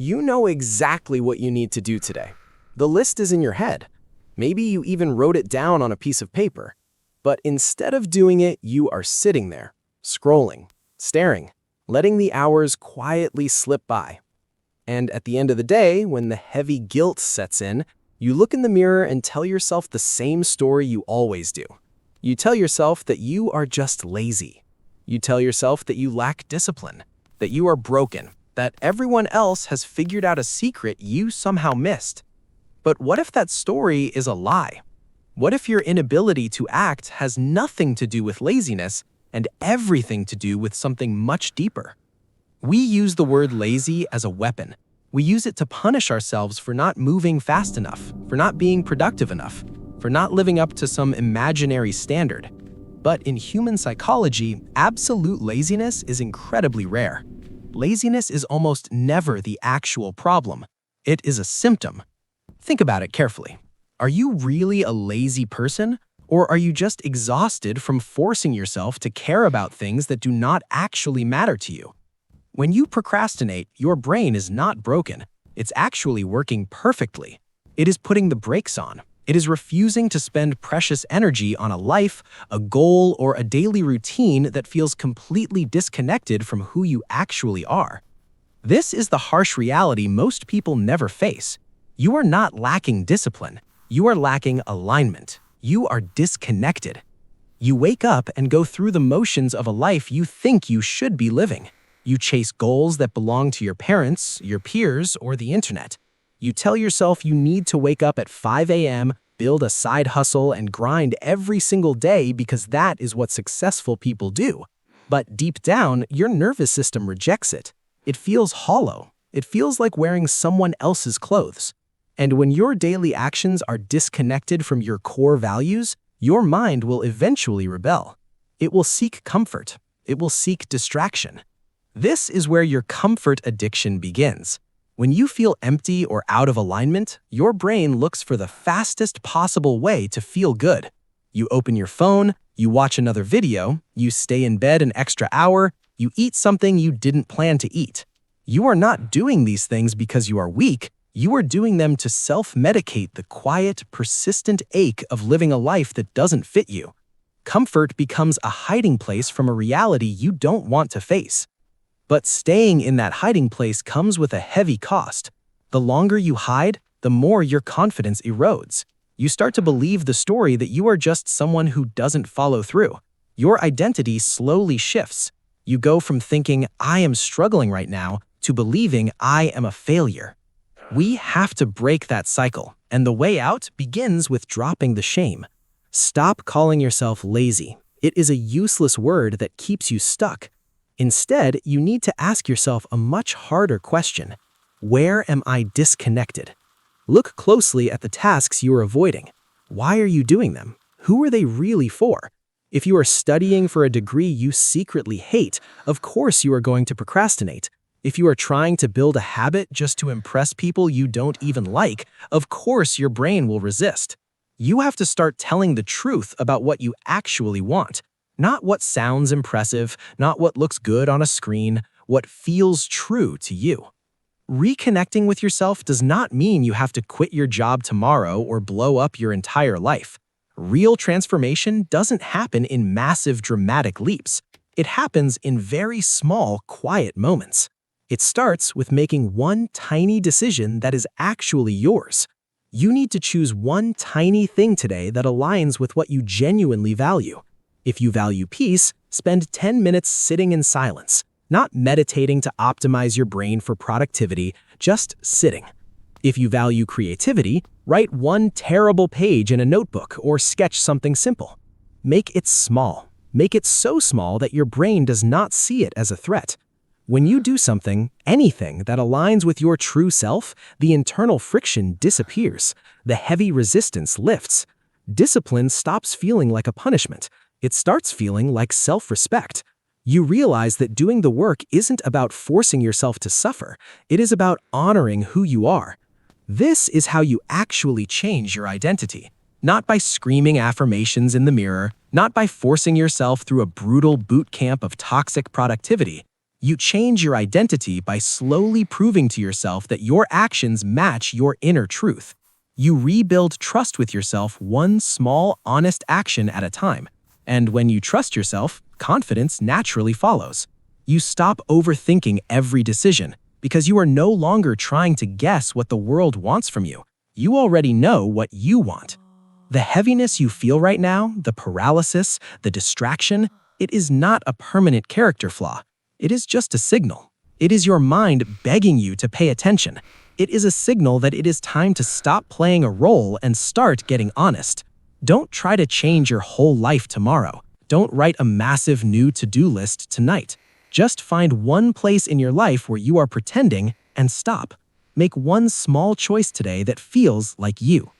You know exactly what you need to do today. The list is in your head. Maybe you even wrote it down on a piece of paper. But instead of doing it, you are sitting there, scrolling, staring, letting the hours quietly slip by. And at the end of the day, when the heavy guilt sets in, you look in the mirror and tell yourself the same story you always do. You tell yourself that you are just lazy. You tell yourself that you lack discipline, that you are broken, that everyone else has figured out a secret you somehow missed. But what if that story is a lie? What if your inability to act has nothing to do with laziness and everything to do with something much deeper? We use the word lazy as a weapon. We use it to punish ourselves for not moving fast enough, for not being productive enough, for not living up to some imaginary standard. But in human psychology, absolute laziness is incredibly rare. Laziness is almost never the actual problem. It is a symptom. Think about it carefully. Are you really a lazy person? Or are you just exhausted from forcing yourself to care about things that do not actually matter to you? When you procrastinate, your brain is not broken. It's actually working perfectly. It is putting the brakes on. It is refusing to spend precious energy on a life, a goal, or a daily routine that feels completely disconnected from who you actually are. This is the harsh reality most people never face. You are not lacking discipline. You are lacking alignment. You are disconnected. You wake up and go through the motions of a life you think you should be living. You chase goals that belong to your parents, your peers, or the internet. You tell yourself you need to wake up at 5 a.m., build a side hustle, and grind every single day because that is what successful people do. But deep down, your nervous system rejects it. It feels hollow. It feels like wearing someone else's clothes. And when your daily actions are disconnected from your core values, your mind will eventually rebel. It will seek comfort. It will seek distraction. This is where your comfort addiction begins. When you feel empty or out of alignment, your brain looks for the fastest possible way to feel good. You open your phone, you watch another video, you stay in bed an extra hour, you eat something you didn't plan to eat. You are not doing these things because you are weak. You are doing them to self-medicate the quiet, persistent ache of living a life that doesn't fit you. Comfort becomes a hiding place from a reality you don't want to face. But staying in that hiding place comes with a heavy cost. The longer you hide, the more your confidence erodes. You start to believe the story that you are just someone who doesn't follow through. Your identity slowly shifts. You go from thinking, "I am struggling right now," to believing, "I am a failure." We have to break that cycle, and the way out begins with dropping the shame. Stop calling yourself lazy. It is a useless word that keeps you stuck. Instead, you need to ask yourself a much harder question. Where am I disconnected? Look closely at the tasks you are avoiding. Why are you doing them? Who are they really for? If you are studying for a degree you secretly hate, of course you are going to procrastinate. If you are trying to build a habit just to impress people you don't even like, of course your brain will resist. You have to start telling the truth about what you actually want. Not what sounds impressive, not what looks good on a screen, what feels true to you. Reconnecting with yourself does not mean you have to quit your job tomorrow or blow up your entire life. Real transformation doesn't happen in massive, dramatic leaps. It happens in very small, quiet moments. It starts with making one tiny decision that is actually yours. You need to choose one tiny thing today that aligns with what you genuinely value. If you value peace, spend 10 minutes sitting in silence, not meditating to optimize your brain for productivity, just sitting. If you value creativity, write one terrible page in a notebook or sketch something simple. Make it small. Make it so small that your brain does not see it as a threat. When you do something, anything that aligns with your true self, the internal friction disappears. The heavy resistance lifts. Discipline stops feeling like a punishment. It starts feeling like self-respect. You realize that doing the work isn't about forcing yourself to suffer. It is about honoring who you are. This is how you actually change your identity. Not by screaming affirmations in the mirror, not by forcing yourself through a brutal boot camp of toxic productivity. You change your identity by slowly proving to yourself that your actions match your inner truth. You rebuild trust with yourself one small, honest action at a time. And when you trust yourself, confidence naturally follows. You stop overthinking every decision because you are no longer trying to guess what the world wants from you. You already know what you want. The heaviness you feel right now, the paralysis, the distraction, it is not a permanent character flaw. It is just a signal. It is your mind begging you to pay attention. It is a signal that it is time to stop playing a role and start getting honest. Don't try to change your whole life tomorrow. Don't write a massive new to-do list tonight. Just find one place in your life where you are pretending and stop. Make one small choice today that feels like you.